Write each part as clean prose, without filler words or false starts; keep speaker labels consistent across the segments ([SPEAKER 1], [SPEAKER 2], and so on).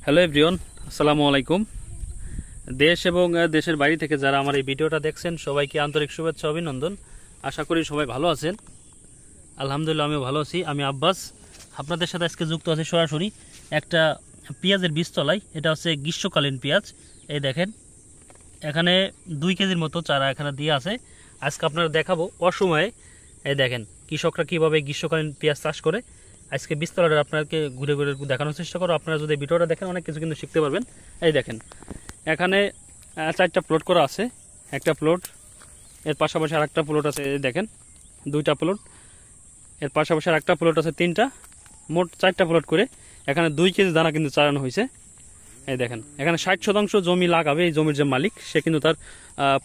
[SPEAKER 1] Hello everyone, আসসালামু আলাইকুম। দেশ এবং দেশের বাইরে থেকে যারা আমার এই ভিডিওটা দেখছেন সবাইকে আন্তরিক শুভেচ্ছা অভিনন্দন। আশা করি সবাই ভালো আছেন। আলহামদুলিল্লাহ আমিও ভালো আছি। আমি আব্বাস, আপনাদের সাথে আজকে যুক্ত আছি সরাসরি একটা পেঁয়াজের বীজতলায়। এটা হচ্ছে গ্রীষ্মকালীন পেঁয়াজ। এই দেখেন, এখানে 2 কেজির মতো চারা এখানে দিয়ে আছে। আজকে আপনারা দেখাবো অসময়ে। এই দেখেন কৃষকরা কীভাবে গ্রীষ্মকালীন পেঁয়াজ চাষ করে। আজকে বীজতলাটা আপনাকে ঘুরে ঘুরে দেখানোর চেষ্টা করো। আপনারা যদি ভিডিওটা দেখেন অনেক কিছু কিন্তু শিখতে পারবেন। এই দেখেন, এখানে 4টা প্লট করা আছে। একটা প্লট, এর পাশাপাশি আরেকটা প্লট আছে। এই দেখেন 2টা প্লট, এর পাশাপাশি আরেকটা প্লট আছে 3টা, মোট 4টা প্লট করে এখানে 2 কেজি দানা কিন্তু চালানো হয়েছে। এই দেখেন, এখানে 60% জমি লাগাবে। এই জমির যে মালিক সে কিন্তু তার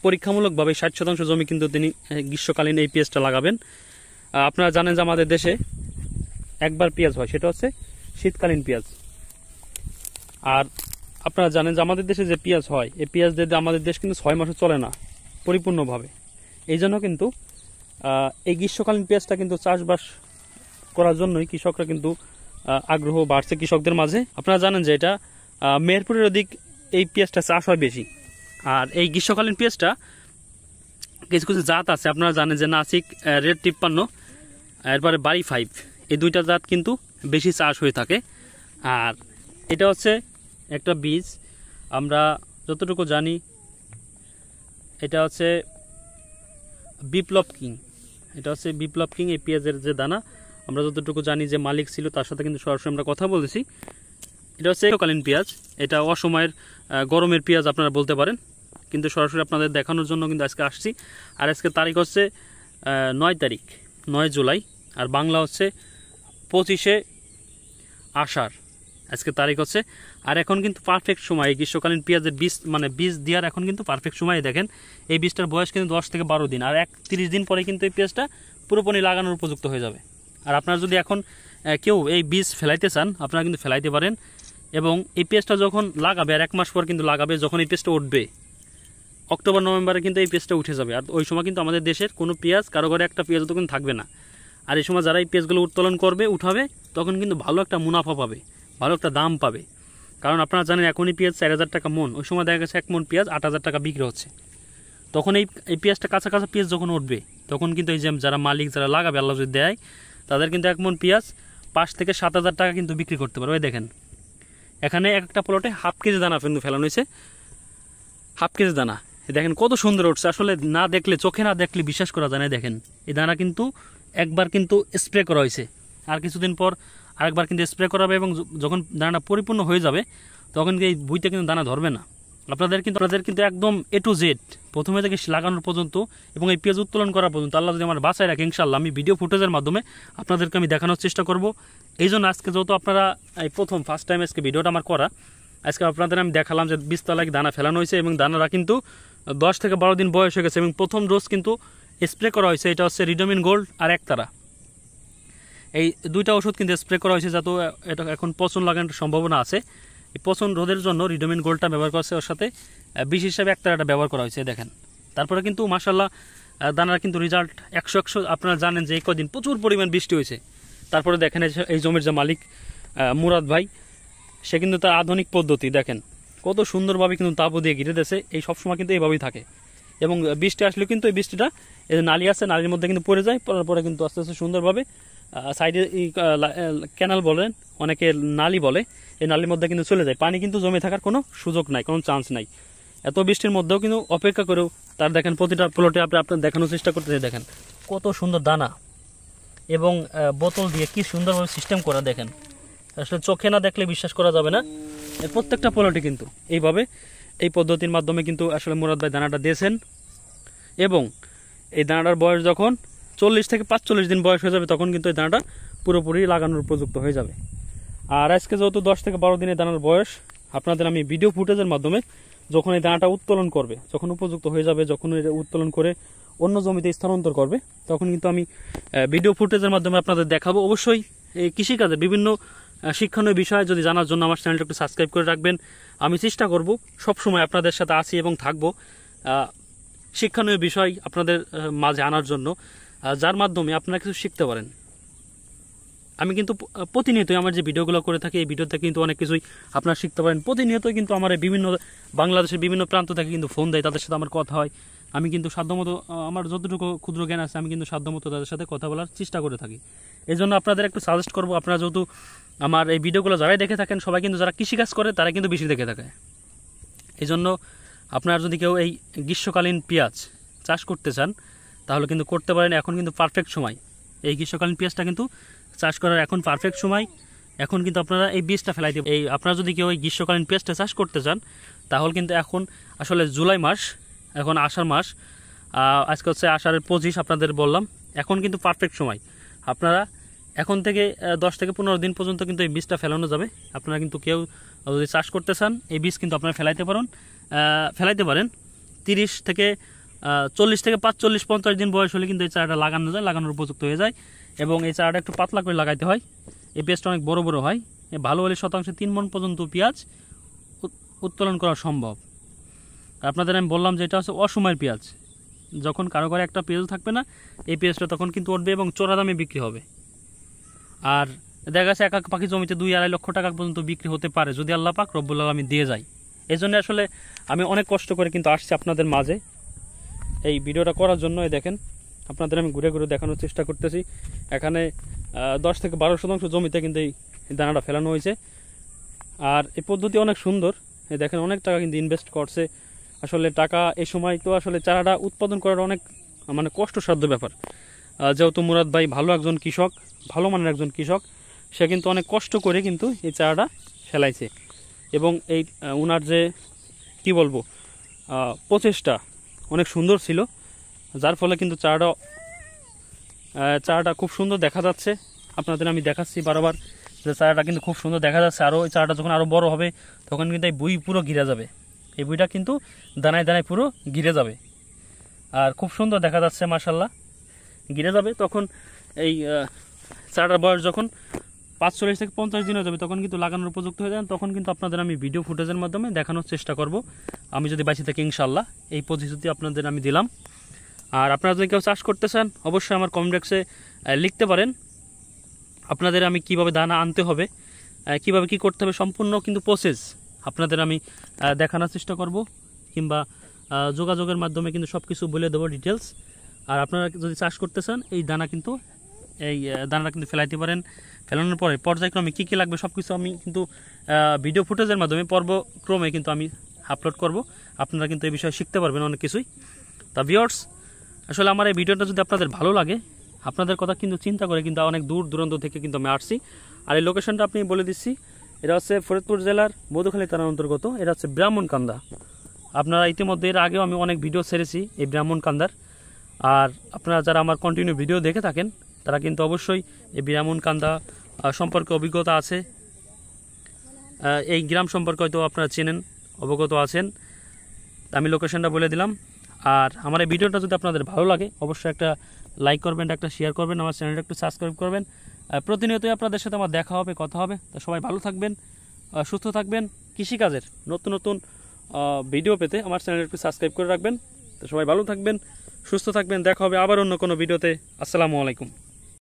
[SPEAKER 1] পরীক্ষামূলকভাবে 60% জমি কিন্তু তিনি গ্রীষ্মকালীন এই পেঁয়াজটা লাগাবেন। আপনারা জানেন যে আমাদের দেশে একবার পেঁয়াজ হয়, সেটা হচ্ছে শীতকালীন পেঁয়াজ। আর আপনারা জানেন যে আমাদের দেশে যে পেঁয়াজ হয়, এই পেঁয়াজ দিয়ে আমাদের দেশ কিন্তু 6 মাসও চলে না পরিপূর্ণভাবে। এই জন্য কিন্তু এই গ্রীষ্মকালীন পেঁয়াজটা কিন্তু চাষবাস করার জন্যই কৃষকরা কিন্তু আগ্রহ বাড়ছে কৃষকদের মাঝে। আপনারা জানেন যে এটা মেহেরপুরের অধিক এই পেঁয়াজটা চাষ হয় বেশি। আর এই গ্রীষ্মকালীন পেঁয়াজটা কিছু কিছু জাত আছে, আপনারা জানেন যে নাসিক রেড 53, এরপরে বাড়ি 5, এই 2টা জাত কিন্তু বেশি চাষ হয়ে থাকে। আর এটা হচ্ছে একটা বীজ, আমরা যতটুকু জানি এটা হচ্ছে বিপ্লব কিং। এটা হচ্ছে বিপ্লব কিং এই পেঁয়াজের যে দানা। আমরা যতটুকু জানি যে মালিক ছিল তার সাথে কিন্তু সরাসরি আমরা কথা বলেছি। এটা হচ্ছে গ্রীষ্মকালীন পেঁয়াজ, এটা অসময়ের গরমের পেঁয়াজ আপনারা বলতে পারেন। কিন্তু সরাসরি আপনাদের দেখানোর জন্য কিন্তু আজকে আসছি। আর আজকে তারিখ হচ্ছে 9 জুলাই, আর বাংলা হচ্ছে 25 আষাঢ় আজকে তারিখ হচ্ছে। আর এখন কিন্তু পারফেক্ট সময় এই গ্রীষ্মকালীন পেঁয়াজের বীজ দেওয়ার এখন কিন্তু পারফেক্ট সময়। দেখেন এই বীজটার বয়স কিন্তু 10 থেকে 12 দিন, আর 30 দিন পরে কিন্তু এই পেঁয়াজটা পুরোপুরি লাগানোর উপযুক্ত হয়ে যাবে। আর আপনারা যদি এখন কেউ এই বীজ ফেলাইতে চান আপনারা কিন্তু ফেলাইতে পারেন। এবং এই পেঁয়াজটা যখন লাগাবে, আর 1 মাস পর কিন্তু লাগাবে, যখন এই পেঁয়াজটা উঠবে অক্টোবর নভেম্বরে কিন্তু এই পেঁয়াজটা উঠে যাবে। আর ওই সময় কিন্তু আমাদের দেশের কোনো পেঁয়াজ, কারো ঘরে একটা পেঁয়াজ তখন থাকবে না। আর এই সময় যারা এই পেঁয়াজগুলো উত্তোলন করবে, উঠাবে, তখন কিন্তু ভালো একটা মুনাফা পাবে, ভালো একটা দাম পাবে। কারণ আপনারা জানেন এখনই পেঁয়াজ 4000 টাকা মন, ওই সময় দেখা গেছে 1 মন পেঁয়াজ 8000 টাকা বিক্রি হচ্ছে। তখন এই পেঁয়াজটা কাঁচা কাঁচা পেঁয়াজ যখন উঠবে, তখন কিন্তু এই যে যারা মালিক, যারা লাগাবে, আল্লাহ যদি দেয়, তাদের কিন্তু 1 মন পেঁয়াজ 5 থেকে 7000 টাকা কিন্তু বিক্রি করতে পারবে। ওই দেখেন, এখানে একটা প্লটে 1/2 কেজি দানা কিন্তু ফেলানো হয়েছে, 1/2 কেজি দানা। দেখেন কত সুন্দর উঠছে, আসলে না দেখলে, চোখে না দেখলে বিশ্বাস করা যায় না। দেখেন এই দানা কিন্তু একবার কিন্তু স্প্রে করা হয়েছে, আর কিছুদিন পর আরেকবার কিন্তু স্প্রে করাবে, এবং যখন দানাটা পরিপূর্ণ হয়ে যাবে তখন এই বইতে কিন্তু দানা ধরবে না। আপনাদের কিন্তু একদম A to Z প্রথমে থেকে লাগানোর পর্যন্ত এবং এই পেঁয়াজ উত্তোলন করা পর্যন্ত আল্লাহ যদি আমার বাঁচায় রাখে, ইনশাআল্লাহ আমি ভিডিও ফুটেজের মাধ্যমে আপনাদেরকে আমি দেখানোর চেষ্টা করব। এই জন্য আজকে যেহেতু আপনারা এই ফার্স্ট টাইম আজকে ভিডিওটা আমার করা, আজকে আপনাদের আমি দেখালাম যে বীজতলায় দানা ফেলানো হয়েছে এবং দানারা কিন্তু 10 থেকে 12 দিন বয়স হয়ে গেছে, এবং প্রথম ডোজ কিন্তু স্প্রে করা হয়েছে। এটা হচ্ছে রিডোমিন গোল্ড আর একতারা, এই 2টা ওষুধ কিন্তু স্প্রে করা হয়েছে, যাতে এটা এখন পচন লাগানোর সম্ভাবনা আছে। এই পচন রোধের জন্য রিডোমিন গোল্ডটা ব্যবহার করা হচ্ছে, ওর সাথে বিষ হিসাবে একতারাটা ব্যবহার করা হয়েছে। দেখেন, তারপরে কিন্তু মাশাআল্লাহ দানার কিন্তু রেজাল্ট 100। আপনারা জানেন যে এই কদিন প্রচুর পরিমাণ বৃষ্টি হয়েছে। তারপরে দেখেন এই জমির যে মালিক মুরাদ ভাই, সে কিন্তু তার আধুনিক পদ্ধতি, দেখেন কত সুন্দরভাবে কিন্তু তাপ দিয়ে ঘিরে দিয়েছে। এই সবসময় কিন্তু এইভাবেই থাকে, এবং বৃষ্টি আসলেও কিন্তু এই বৃষ্টিটা, এই যে নালি আছে, নালির মধ্যে কিন্তু পড়ে যায়, পড়ার পরে কিন্তু আস্তে আস্তে সুন্দরভাবে সাইডে ক্যানাল বলেন, অনেকে নালি বলে, এই নালির মধ্যে কিন্তু চলে যায়। পানি কিন্তু জমে থাকার কোনো সুযোগ নাই, কোনো চান্স নাই। এত বৃষ্টির মধ্যেও কিন্তু অপেক্ষা করেও তার দেখেন প্রতিটা প্লটে আপনার দেখানোর চেষ্টা করতে, দেখেন কত সুন্দর দানা, এবং বোতল দিয়ে কি সুন্দরভাবে সিস্টেম করা। দেখেন আসলে চোখে না দেখলে বিশ্বাস করা যাবে না। এর প্রত্যেকটা প্লটে কিন্তু এইভাবে এই পদ্ধতির মাধ্যমে কিন্তু আসলে মুরাদ ভাই দানাটা দিয়েছেন। এবং এই দানাটার বয়স যখন 40 থেকে 45 দিন বয়স হয়ে যাবে, তখন কিন্তু এই দানাটা পুরোপুরি লাগানোর উপযুক্ত হয়ে যাবে। আর আজকে যেহেতু 10 থেকে 12 দিনের দানার বয়স, আপনাদের আমি ভিডিও ফুটেজের মাধ্যমে যখন এই দানাটা উত্তোলন করবে, যখন উপযুক্ত হয়ে যাবে, যখন উত্তোলন করে অন্য জমিতে স্থানান্তর করবে, তখন কিন্তু আমি ভিডিও ফুটেজের মাধ্যমে আপনাদের দেখাবো। অবশ্যই এই কৃষিকাজে বিভিন্ন শিক্ষণীয় বিষয় যদি জানার জন্য আমার চ্যানেলটা একটু সাবস্ক্রাইব করে রাখবেন। আমি চেষ্টা করব সবসময় আপনাদের সাথে আছি এবং থাকবো শিক্ষণীয় বিষয় আপনাদের মাঝে আনার জন্য, যার মাধ্যমে আপনারা কিছু শিখতে পারেন। আমি কিন্তু প্রতিনিয়তই আমার যে ভিডিওগুলো করে থাকি এই ভিডিওতে কিন্তু অনেক কিছুই আপনারা শিখতে পারেন। প্রতিনিয়তই কিন্তু আমার এই বিভিন্ন বাংলাদেশের বিভিন্ন প্রান্ত থেকে কিন্তু ফোন দেয়, তাদের সাথে আমার কথা হয়। আমি কিন্তু সাধ্যমতো আমার যতটুকু ক্ষুদ্র জ্ঞান আছে আমি কিন্তু সাধ্যমতো তাদের সাথে কথা বলার চেষ্টা করে থাকি। এই জন্য আপনাদের একটু সাজেস্ট করবো, আপনারা যেহেতু আমার এই ভিডিওগুলো যারাই দেখে থাকেন সবাই কিন্তু যারা কৃষিকাজ করে তারা কিন্তু বেশি দেখে থাকে। এই জন্য আপনারা যদি কেউ এই গ্রীষ্মকালীন পেঁয়াজ চাষ করতে চান তাহলে কিন্তু করতে পারেন। এখন কিন্তু পারফেক্ট সময়, এই গ্রীষ্মকালীন পেঁয়াজটা কিন্তু চাষ করার এখন পারফেক্ট সময়। এখন কিন্তু আপনারা এই বীজটা ফেলাইতে, এই আপনারা যদি কেউ এই গ্রীষ্মকালীন পেঁয়াজটা চাষ করতে চান তাহলে কিন্তু এখন আসলে জুলাই মাস, এখন আষাঢ় মাস, আজকে হচ্ছে আষাঢ়ের 25 আপনাদের বললাম। এখন কিন্তু পারফেক্ট সময়, আপনারা এখন থেকে 10 থেকে 15 দিন পর্যন্ত কিন্তু এই বীজটা ফেলানো যাবে। আপনারা কিন্তু কেউ যদি চাষ করতে চান এই বীজ কিন্তু আপনারা ফেলাইতে পারেন 30 থেকে 40 থেকে 45-50 দিন বয়স হলে কিন্তু এই চারাটা লাগানো যায়, লাগানোর উপযুক্ত হয়ে যায়। এবং এই চারাটা একটু পাতলা করে লাগাইতে হয়। এই পেঁয়াজটা অনেক বড় বড় হয়, ভালো হলে শতাংশে 3 মণ পর্যন্ত পেঁয়াজ উত্তোলন করা সম্ভব। আপনাদের আমি বললাম যে এটা হচ্ছে অসময়ের পেঁয়াজ, যখন কারো ঘরে একটা পেঁয়াজ থাকবে না এই পেঁয়াজটা তখন কিন্তু উঠবে এবং চোরা দামে বিক্রি হবে। আর দেখা গেছে এক এক পাখি জমিতে 2-2.5 লক্ষ টাকা পর্যন্ত বিক্রি হতে পারে যদি আল্লাহ পাক রব্বুল আলামিন দিয়ে যায়। এই জন্য আসলে আমি অনেক কষ্ট করে কিন্তু আসছি আপনাদের মাঝে এই ভিডিওটা করার জন্য। দেখেন আপনাদের আমি ঘুরে ঘুরে দেখানোর চেষ্টা করতেছি। এখানে 10 থেকে 12 শতাংশ জমিতে কিন্তু এই দানাটা ফেলানো হয়েছে। আর এই পদ্ধতি অনেক সুন্দর, দেখেন অনেক টাকা কিন্তু ইনভেস্ট করছে। আসলে টাকা এই সময় তো আসলে চারাটা উৎপাদন করার অনেক মানে কষ্টসাধ্য ব্যাপার। যেহেতু মুরাদ ভাই ভালো একজন কৃষক, ভালো মানের একজন কৃষক, সে কিন্তু অনেক কষ্ট করে কিন্তু এই চারাটা ফেলাইছে। এবং এই ওনার যে কি বলবো প্রচেষ্টা অনেক সুন্দর ছিল, যার ফলে কিন্তু চারাটা খুব সুন্দর দেখা যাচ্ছে। আপনাদের আমি দেখাচ্ছি বারবার যে চারাটা কিন্তু খুব সুন্দর দেখা যাচ্ছে। আরও এই চারাটা যখন আরও বড় হবে তখন কিন্তু এই বুই পুরো ঘিরে যাবে, এই বুইটা কিন্তু দানায় দানায় পুরো ঘিরে যাবে আর খুব সুন্দর দেখা যাচ্ছে মাশাল্লাহ ঘিরে যাবে। তখন এই চারাটার বয়স যখন 45 থেকে 50 দিন হয়ে যাবে তখন কিন্তু লাগানোর উপযুক্ত হয়ে যান। তখন কিন্তু আপনাদের আমি ভিডিও ফুটেজের মাধ্যমে দেখানোর চেষ্টা করব, আমি যদি বাঁচি থাকি ইনশাল্লাহ। এই পদ্ধতি আপনাদের আমি দিলাম। আর আপনারা যদি কেউ চাষ করতে চান অবশ্যই আমার কমেন্ট বক্সে লিখতে পারেন আপনাদের আমি কিভাবে দানা আনতে হবে, কিভাবে কি করতে হবে, সম্পূর্ণ কিন্তু প্রসেস আপনাদের আমি দেখানোর চেষ্টা করব, কিংবা যোগাযোগের মাধ্যমে কিন্তু সব কিছু বলে দেবো ডিটেলস। আর আপনারা যদি চাষ করতে চান এই দানাটা কিন্তু ফেলাইতে পারেন। ফেলানোর পরে পর্যায়ক্রমে কী কী লাগবে সব কিছু আমি কিন্তু ভিডিও ফুটেজের মাধ্যমে পর্বক্রমে কিন্তু আমি আপলোড করব। আপনারা কিন্তু এই বিষয়ে শিখতে পারবেন অনেক কিছুই। তা ভিউয়ার্স, আসলে আমার এই ভিডিওটা যদি আপনাদের ভালো লাগে, আপনাদের কথা কিন্তু চিন্তা করে কিন্তু অনেক দূর দূরান্ত থেকে কিন্তু আমি আসছি। আর এই লোকেশনটা আপনি বলে দিচ্ছি, এটা হচ্ছে ফরিদপুর জেলার মধুখালী থানার অন্তর্গত, এটা হচ্ছে ব্রাহ্মণকান্দা। আপনারা ইতিমধ্যে এর আগেও আমি অনেক ভিডিও ছেড়েছি এই ব্রাহ্মণকান্দার। আর আপনারা যারা আমার কন্টিনিউ ভিডিও দেখে থাকেন তারা কিন্তু অবশ্যই এই ব্রাহ্মণকান্দা সম্পর্কে অভিজ্ঞতা আছে, এই গ্রাম সম্পর্কে হয়তো আপনারা চেনেন, অবগত আছেন। আমি লোকেশনটা বলে দিলাম। আর আমার এই ভিডিওটা যদি আপনাদের ভালো লাগে অবশ্যই একটা লাইক করবেন, একটা শেয়ার করবেন, আমার চ্যানেলটা একটু সাবস্ক্রাইব করবেন। প্রতিনিয়তই আপনাদের সাথে আমার দেখা হবে, কথা হবে। তো সবাই ভালো থাকবেন, সুস্থ থাকবেন। কৃষিকাজের নতুন নতুন ভিডিও পেতে আমার চ্যানেলটা একটু সাবস্ক্রাইব করে রাখবেন। তো সবাই ভালো থাকবেন, সুস্থ থাকবেন। দেখা হবে আবার অন্য কোনো ভিডিওতে। আসসালামু আলাইকুম।